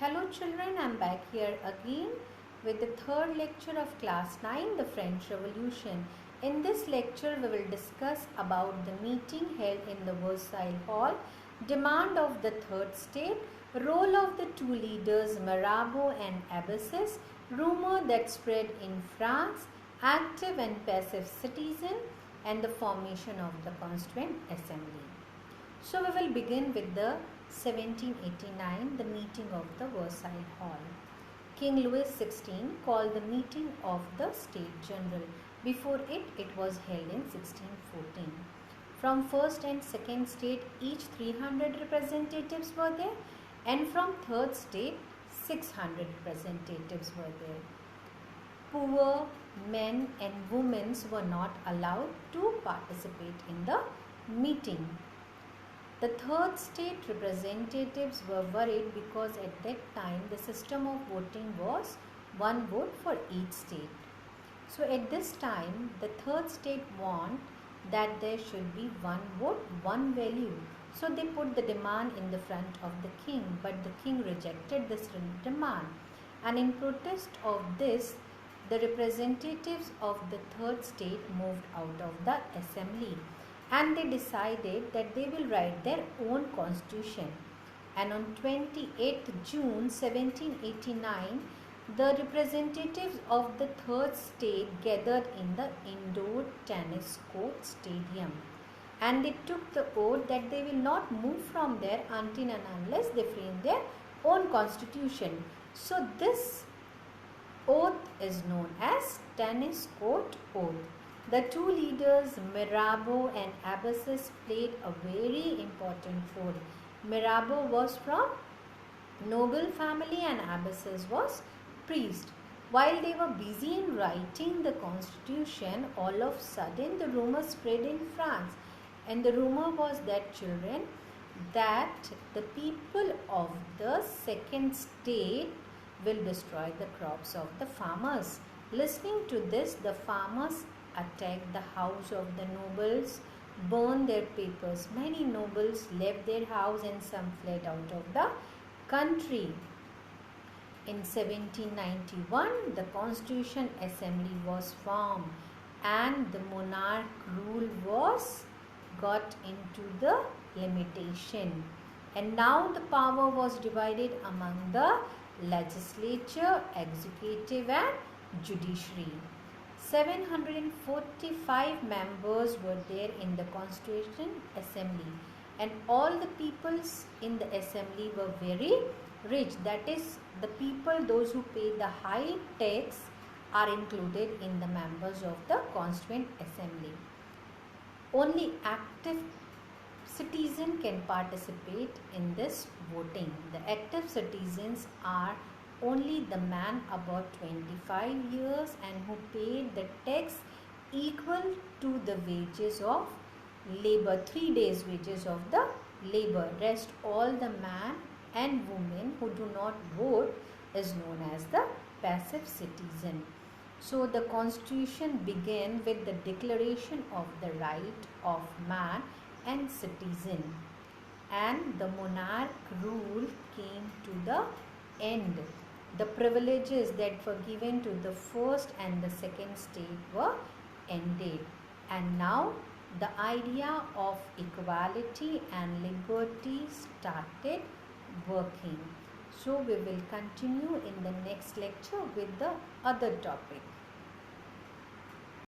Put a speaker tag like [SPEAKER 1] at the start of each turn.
[SPEAKER 1] Hello children, I am back here again with the third lecture of class 9, the French Revolution. In this lecture, we will discuss about the meeting held in the Versailles Hall, demand of the third state, role of the two leaders Mirabeau and Abbasis, rumor that spread in France, active and passive citizen, and the formation of the Constituent Assembly. So we will begin with the 1789, the meeting of the Versailles Hall. King Louis XVI called the meeting of the State General. Before it, it was held in 1614. From first and second state, each 300 representatives were there, and from third state, 600 representatives were there. Poor men and women were not allowed to participate in the meeting. The third state representatives were worried because at that time the system of voting was one vote for each state. So at this time the third state want that there should be one vote, one value. So they put the demand in the front of the king, but the king rejected this demand. And in protest of this, the representatives of the third state moved out of the assembly. And they decided that they will write their own constitution. And on 28th June 1789, the representatives of the third state gathered in the indoor tennis court stadium. And they took the oath that they will not move from there until and unless they frame their own constitution. So this oath is known as tennis court oath. The two leaders, Mirabeau and Abbasis, played a very important role. Mirabeau was from noble family and Abbasis was priest. While they were busy in writing the constitution, all of a sudden the rumor spread in France. And the rumor was that children, that the people of the second state will destroy the crops of the farmers. Listening to this, the farmers attacked the house of the nobles, burned their papers. Many nobles left their house and some fled out of the country. In 1791, the Constitution Assembly was formed and the monarch rule was got into the limitation. And now the power was divided among the legislature, executive and judiciary. 745 members were there in the Constitution Assembly, and all the peoples in the assembly were very rich. That is, the people, those who pay the high tax, are included in the members of the Constituent Assembly. Only active citizen can participate in this voting. The active citizens are only the man about 25 years and who paid the tax equal to the wages of labor, 3 days wages of the labor. Rest all the man and women who do not vote is known as the passive citizen. So the constitution began with the declaration of the right of man and citizen, and the monarch rule came to the end. The privileges that were given to the first and the second state were ended, and now the idea of equality and liberty started working. So we will continue in the next lecture with the other topic.